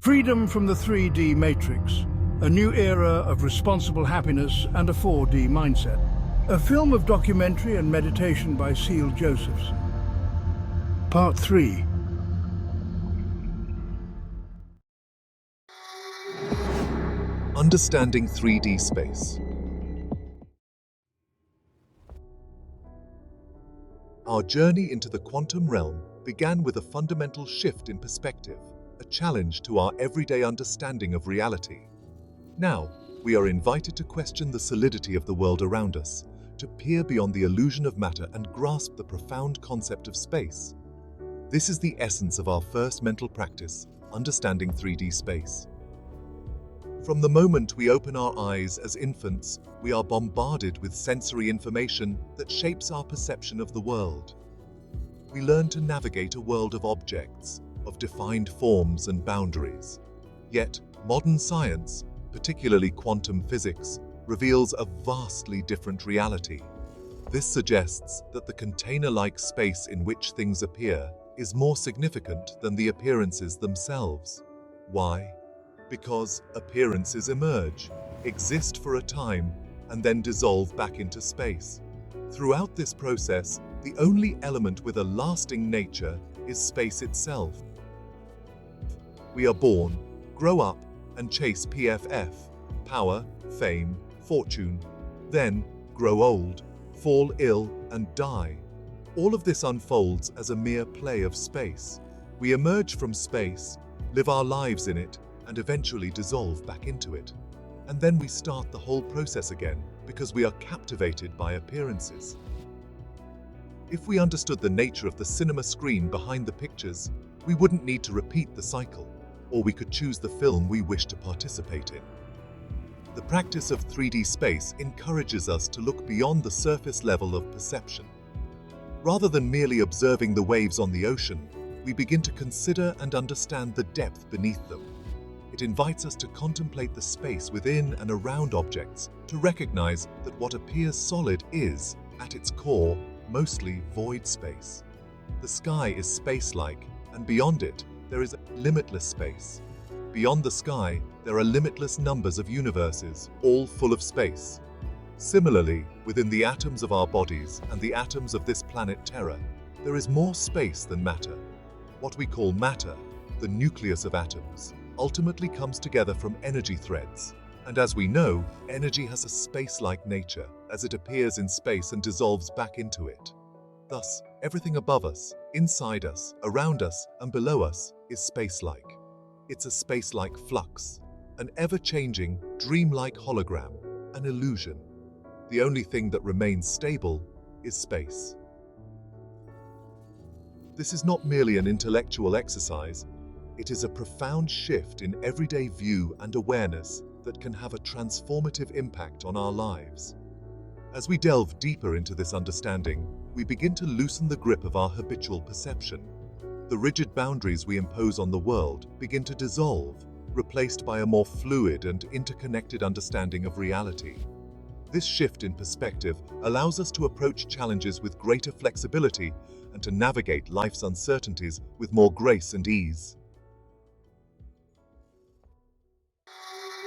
Freedom from the 3D matrix, a new era of responsible happiness and a 4D mindset. A film of documentary and meditation by Cecil Josephs. Part 3. Understanding 3D space. Our journey into the quantum realm began with a fundamental shift in perspective, a challenge to our everyday understanding of reality. Now, we are invited to question the solidity of the world around us, to peer beyond the illusion of matter and grasp the profound concept of space. This is the essence of our first mental practice, understanding 3D space. From the moment we open our eyes as infants, we are bombarded with sensory information that shapes our perception of the world. We learn to navigate a world of objects, of defined forms and boundaries. Yet, modern science, particularly quantum physics, reveals a vastly different reality. This suggests that the container-like space in which things appear is more significant than the appearances themselves. Why? Because appearances emerge, exist for a time, and then dissolve back into space. Throughout this process, the only element with a lasting nature is space itself. We are born, grow up, and chase PFF, power, fame, fortune, then grow old, fall ill, and die. All of this unfolds as a mere play of space. We emerge from space, live our lives in it, and eventually dissolve back into it. And then we start the whole process again because we are captivated by appearances. If we understood the nature of the cinema screen behind the pictures, we wouldn't need to repeat the cycle, or we could choose the film we wish to participate in. The practice of 3D space encourages us to look beyond the surface level of perception. Rather than merely observing the waves on the ocean, we begin to consider and understand the depth beneath them. It invites us to contemplate the space within and around objects, to recognize that what appears solid is, at its core, mostly void space. The sky is space-like, and beyond it, there is limitless space. Beyond the sky, there are limitless numbers of universes, all full of space. Similarly, within the atoms of our bodies and the atoms of this planet Terra, there is more space than matter. What we call matter, the nucleus of atoms, ultimately comes together from energy threads. And as we know, energy has a space-like nature, as it appears in space and dissolves back into it. Thus, everything above us, inside us, around us, and below us is space-like. It's a space-like flux, an ever-changing, dream-like hologram, an illusion. The only thing that remains stable is space. This is not merely an intellectual exercise, it is a profound shift in everyday view and awareness that can have a transformative impact on our lives. As we delve deeper into this understanding, we begin to loosen the grip of our habitual perception. The rigid boundaries we impose on the world begin to dissolve, replaced by a more fluid and interconnected understanding of reality. This shift in perspective allows us to approach challenges with greater flexibility and to navigate life's uncertainties with more grace and ease.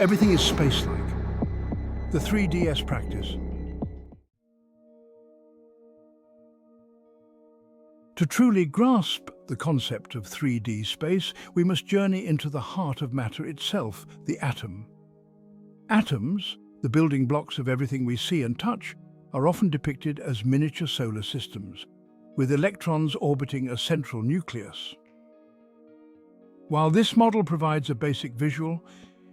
Everything is space-like. The 3DS practice. To truly grasp the concept of 3D space, we must journey into the heart of matter itself, the atom. Atoms, the building blocks of everything we see and touch, are often depicted as miniature solar systems, with electrons orbiting a central nucleus. While this model provides a basic visual,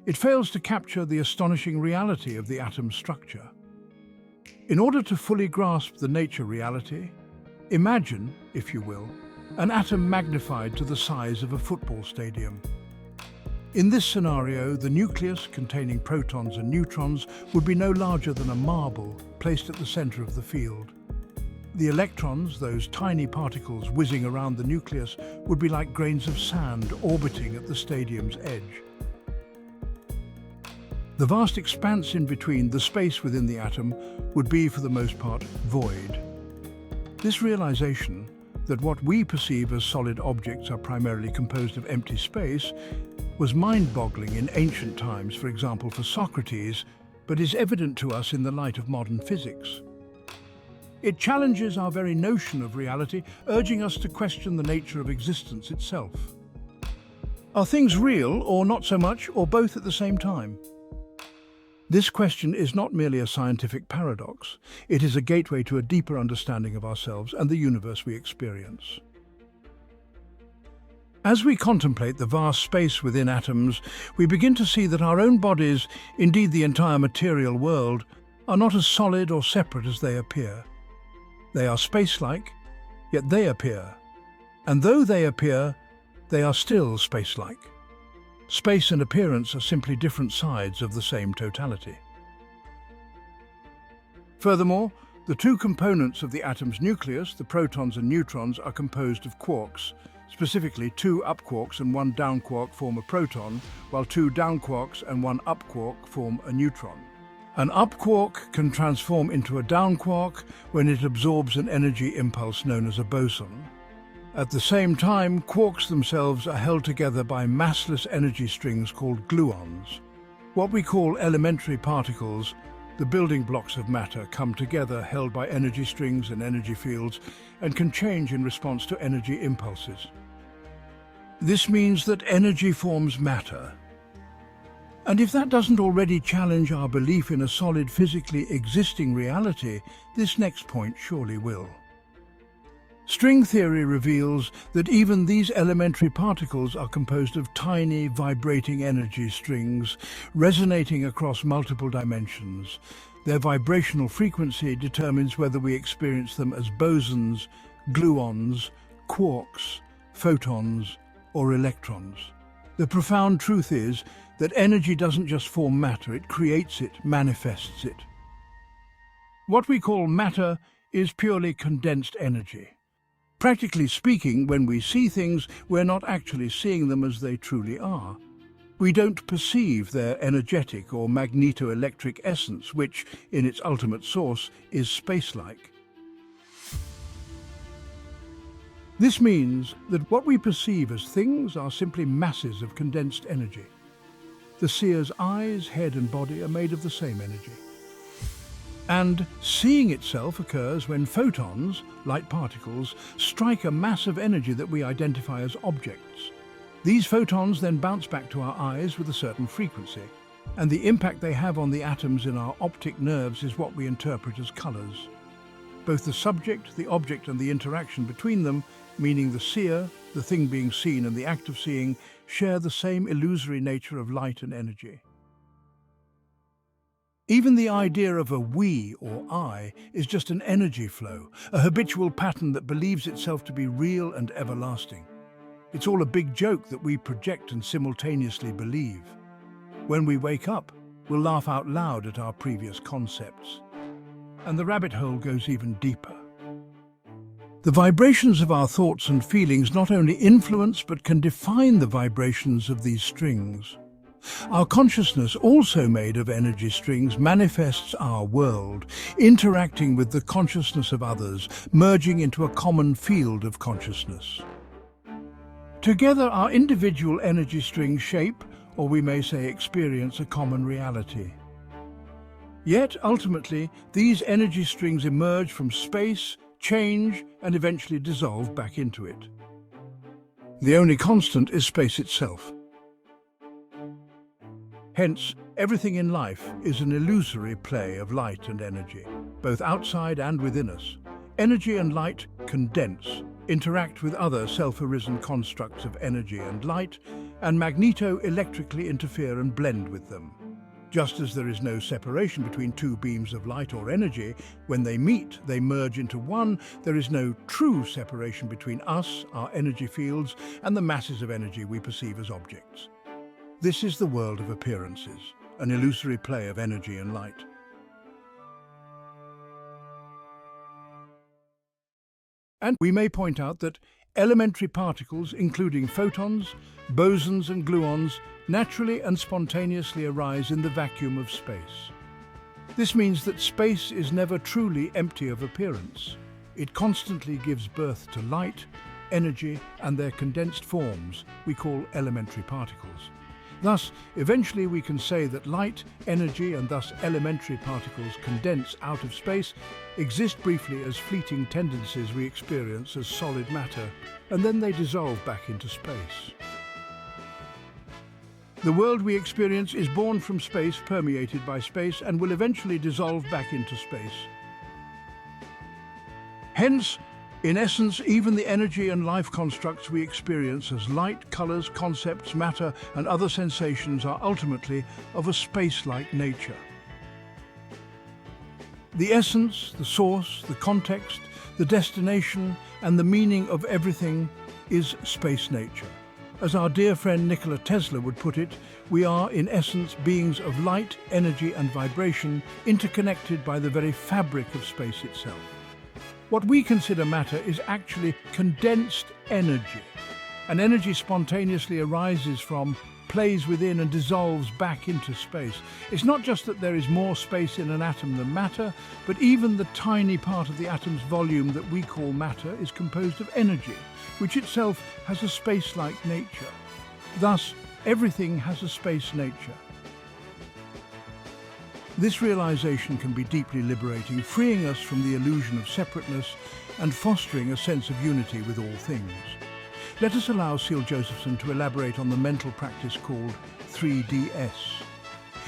it fails to capture the astonishing reality of the atom's structure. In order to fully grasp the nature reality, imagine, if you will, an atom magnified to the size of a football stadium. In this scenario, the nucleus containing protons and neutrons would be no larger than a marble placed at the center of the field. The electrons, those tiny particles whizzing around the nucleus, would be like grains of sand orbiting at the stadium's edge. The vast expanse in between, the space within the atom, would be, for the most part, void. This realization that what we perceive as solid objects are primarily composed of empty space was mind-boggling in ancient times, for example, for Socrates, but is evident to us in the light of modern physics. It challenges our very notion of reality, urging us to question the nature of existence itself. Are things real, or not so much, or both at the same time? This question is not merely a scientific paradox. It is a gateway to a deeper understanding of ourselves and the universe we experience. As we contemplate the vast space within atoms, we begin to see that our own bodies, indeed the entire material world, are not as solid or separate as they appear. They are space-like, yet they appear. And though they appear, they are still space-like. Space and appearance are simply different sides of the same totality. Furthermore, the two components of the atom's nucleus, the protons and neutrons, are composed of quarks. Specifically, two up quarks and one down quark form a proton, while two down quarks and one up quark form a neutron. An up quark can transform into a down quark when it absorbs an energy impulse known as a boson. At the same time, quarks themselves are held together by massless energy strings called gluons. What we call elementary particles, the building blocks of matter, come together held by energy strings and energy fields and can change in response to energy impulses. This means that energy forms matter. And if that doesn't already challenge our belief in a solid physically existing reality, this next point surely will. String theory reveals that even these elementary particles are composed of tiny, vibrating energy strings, resonating across multiple dimensions. Their vibrational frequency determines whether we experience them as bosons, gluons, quarks, photons, or electrons. The profound truth is that energy doesn't just form matter, it creates it, manifests it. What we call matter is purely condensed energy. Practically speaking, when we see things, we're not actually seeing them as they truly are. We don't perceive their energetic or magnetoelectric essence, which, in its ultimate source, is space-like. This means that what we perceive as things are simply masses of condensed energy. The seer's eyes, head and body are made of the same energy. And seeing itself occurs when photons, light particles, strike a mass of energy that we identify as objects. These photons then bounce back to our eyes with a certain frequency, and the impact they have on the atoms in our optic nerves is what we interpret as colors. Both the subject, the object, and the interaction between them, meaning the seer, the thing being seen, and the act of seeing, share the same illusory nature of light and energy. Even the idea of a we or I is just an energy flow, a habitual pattern that believes itself to be real and everlasting. It's all a big joke that we project and simultaneously believe. When we wake up, we'll laugh out loud at our previous concepts. And the rabbit hole goes even deeper. The vibrations of our thoughts and feelings not only influence but can define the vibrations of these strings. Our consciousness, also made of energy strings, manifests our world, interacting with the consciousness of others, merging into a common field of consciousness. Together, our individual energy strings shape, or we may say experience, a common reality. Yet, ultimately, these energy strings emerge from space, change, and eventually dissolve back into it. The only constant is space itself. Hence, everything in life is an illusory play of light and energy, both outside and within us. Energy and light condense, interact with other self-arisen constructs of energy and light, and magneto-electrically interfere and blend with them. Just as there is no separation between two beams of light or energy, when they meet, they merge into one. There is no true separation between us, our energy fields, and the masses of energy we perceive as objects. This is the world of appearances, an illusory play of energy and light. And we may point out that elementary particles, including photons, bosons and gluons, naturally and spontaneously arise in the vacuum of space. This means that space is never truly empty of appearance. It constantly gives birth to light, energy, and their condensed forms we call elementary particles. Thus, eventually we can say that light, energy, and thus elementary particles condense out of space, exist briefly as fleeting tendencies we experience as solid matter, and then they dissolve back into space. The world we experience is born from space, permeated by space, and will eventually dissolve back into space. Hence, in essence, even the energy and life constructs we experience as light, colors, concepts, matter, and other sensations are ultimately of a space-like nature. The essence, the source, the context, the destination, and the meaning of everything is space nature. As our dear friend Nikola Tesla would put it, we are, in essence, beings of light, energy, and vibration, interconnected by the very fabric of space itself. What we consider matter is actually condensed energy. And energy spontaneously arises from, plays within, and dissolves back into space. It's not just that there is more space in an atom than matter, but even the tiny part of the atom's volume that we call matter is composed of energy, which itself has a space-like nature. Thus, everything has a space nature. This realization can be deeply liberating, freeing us from the illusion of separateness and fostering a sense of unity with all things. Let us allow Ceal Josephson to elaborate on the mental practice called 3DS,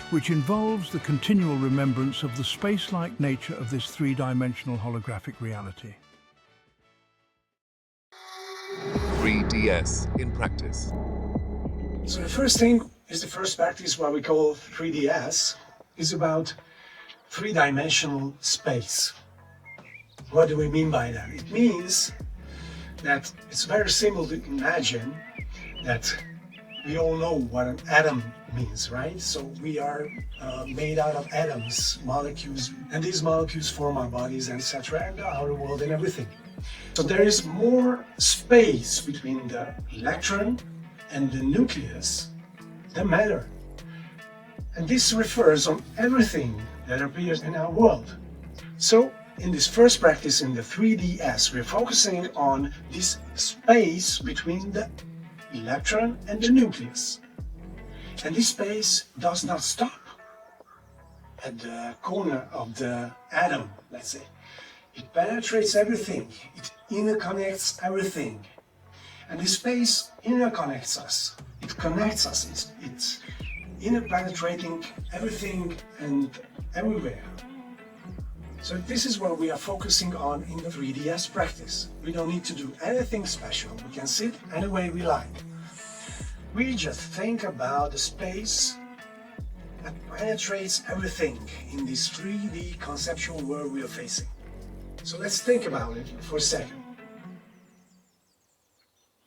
which involves the continual remembrance of the space-like nature of this three-dimensional holographic reality. 3DS in practice. So the first thing is the first practice, what we call 3DS, is about three-dimensional space. What do we mean by that? It means that it's very simple to imagine that we all know what an atom means, right? So we are made out of atoms, molecules, and these molecules form our bodies, etc., and our world and everything. So there is more space between the electron and the nucleus than matter. And this refers on everything that appears in our world. So in this first practice in the 3DS, we're focusing on this space between the electron and the nucleus. And this space does not stop at the corner of the atom, let's say. It penetrates everything, it interconnects everything. And this space interconnects us, it connects us, it's interpenetrating everything and everywhere. So this is what we are focusing on in the 3DS practice. We don't need to do anything special. We can sit any way we like. We just think about the space that penetrates everything in this 3D conceptual world we are facing. So let's think about it for a second.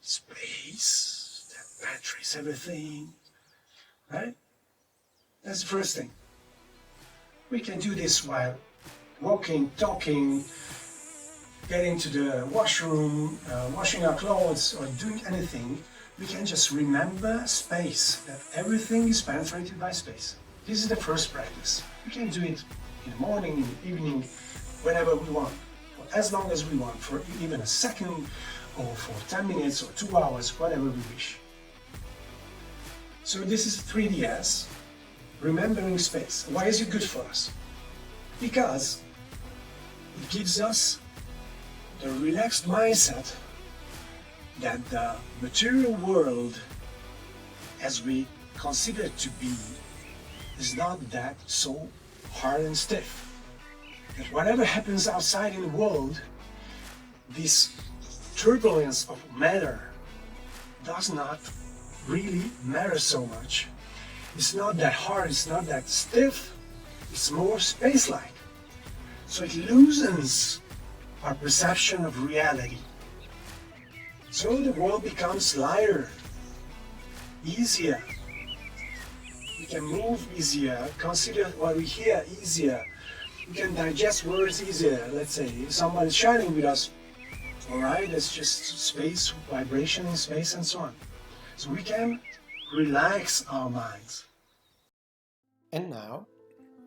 Space that penetrates everything, right? That's the first thing. We can do this while walking, talking, getting to the washroom, washing our clothes, or doing anything. We can just remember space, that everything is penetrated by space. This is the first practice. We can do it in the morning, in the evening, whenever we want, for as long as we want, for even a second, or for 10 minutes, or 2 hours, whatever we wish. So this is 3DS, remembering space. Why is it good for us? Because it gives us the relaxed mindset that the material world, as we consider it to be, is not that so hard and stiff. That whatever happens outside in the world, this turbulence of matter does not really matter so much. It's not that hard, it's not that stiff, it's more space-like. So it loosens our perception of reality. So the world becomes lighter, easier. We can move easier, consider what we hear easier. We can digest words easier. Let's say if somebody's chatting with us, alright, that's just space, vibration in space and so on. So we can relax our minds. And now,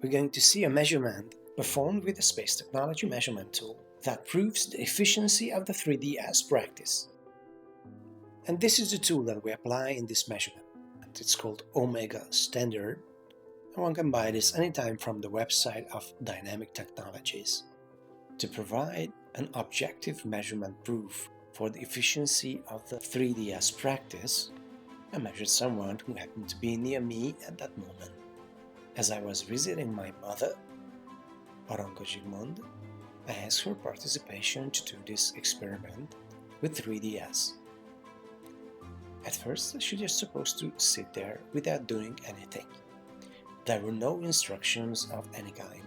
we're going to see a measurement performed with a space technology measurement tool that proves the efficiency of the 3DS practice. And this is the tool that we apply in this measurement. It's called Omega Standard, and one can buy this anytime from the website of Dynamic Technologies. To provide an objective measurement proof for the efficiency of the 3DS practice, I measured someone who happened to be near me at that moment. As I was visiting my mother, Aranka Zsigmond, I asked her participation to do this experiment with 3DS. At first, she was supposed to sit there without doing anything. There were no instructions of any kind.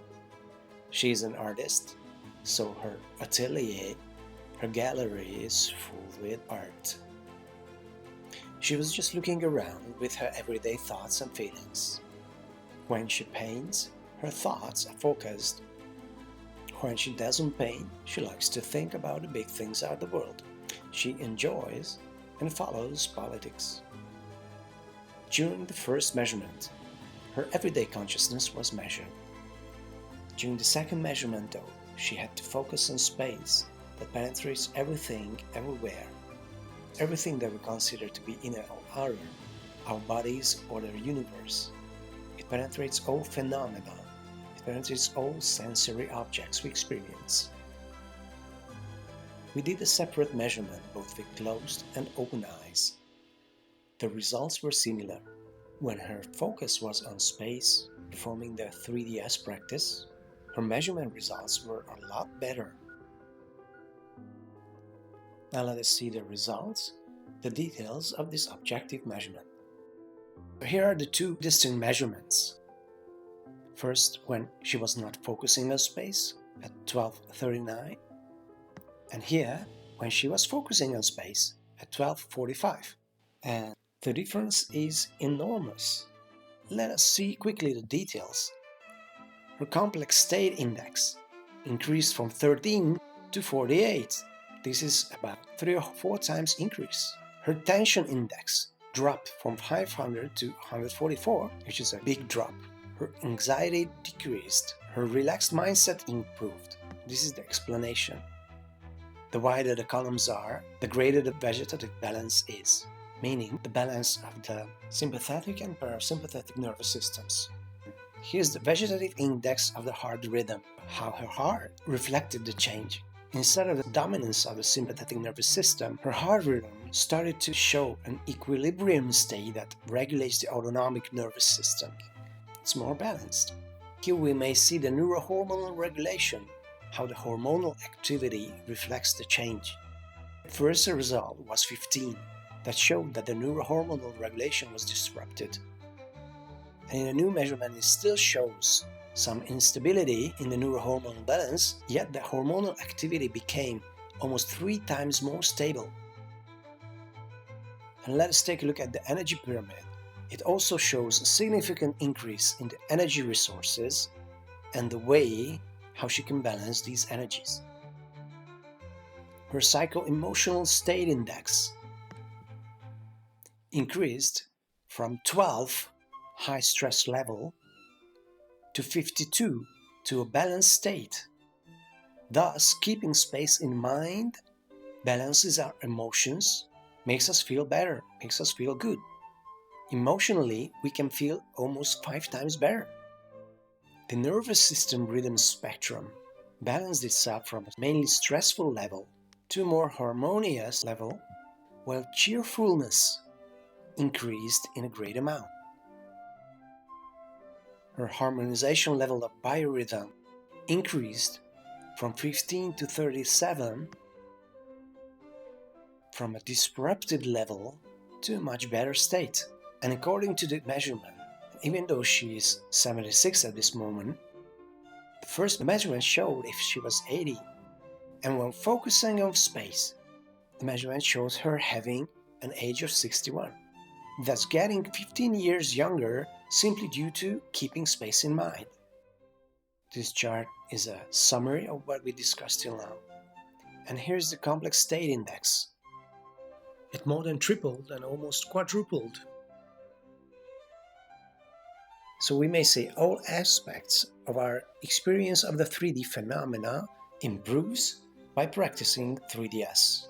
She is an artist, so her atelier, her gallery is full with art. She was just looking around with her everyday thoughts and feelings. When she paints, her thoughts are focused. When she doesn't paint, she likes to think about the big things out of the world. She enjoys and follows politics. During the first measurement, her everyday consciousness was measured. During the second measurement, though, she had to focus on space that penetrates everything, everywhere. Everything that we consider to be inner or outer, our bodies or their universe. It penetrates all phenomena. It penetrates all sensory objects we experience. We did a separate measurement both with closed and open eyes. The results were similar. When her focus was on space, performing the 3DS practice, her measurement results were a lot better. Now let us see the results, the details of this objective measurement. Here are the two distinct measurements. First, when she was not focusing on space at 12:39, and here, when she was focusing on space at 12:45. And the difference is enormous. Let us see quickly the details. Her complex state index increased from 13 to 48. This is about 3 or 4 times increase. Her tension index dropped from 500 to 144, which is a big drop. Her anxiety decreased. Her relaxed mindset improved. This is the explanation. The wider the columns are, the greater the vegetative balance is, meaning the balance of the sympathetic and parasympathetic nervous systems. Here's the vegetative index of the heart rhythm, how her heart reflected the change. Instead of the dominance of the sympathetic nervous system, her heart rhythm started to show an equilibrium state that regulates the autonomic nervous system. It's more balanced. Here we may see the neurohormonal regulation, how the hormonal activity reflects the change. First, the result was 15, that showed that the neurohormonal regulation was disrupted. And in a new measurement, it still shows some instability in the neurohormonal balance, yet the hormonal activity became almost 3 times more stable. And let us take a look at the energy pyramid. It also shows a significant increase in the energy resources and the way how she can balance these energies. Her psycho-emotional state index increased from 12 high stress level to 52 to a balanced state. Thus, keeping space in mind balances our emotions, makes us feel better, makes us feel good. Emotionally, we can feel almost 5 times better. The nervous system rhythm spectrum balanced itself from a mainly stressful level to a more harmonious level, while cheerfulness increased in a great amount. Her harmonization level of biorhythm increased from 15 to 37, from a disrupted level to a much better state. And according to the measurement, even though she is 76 at this moment, the first measurement showed if she was 80. And when focusing on space, the measurement shows her having an age of 61. Thus getting 15 years younger simply due to keeping space in mind. This chart is a summary of what we discussed till now. And here's the complex state index. It more than tripled and almost quadrupled. So we may say all aspects of our experience of the 3D phenomena improves by practicing 3DS.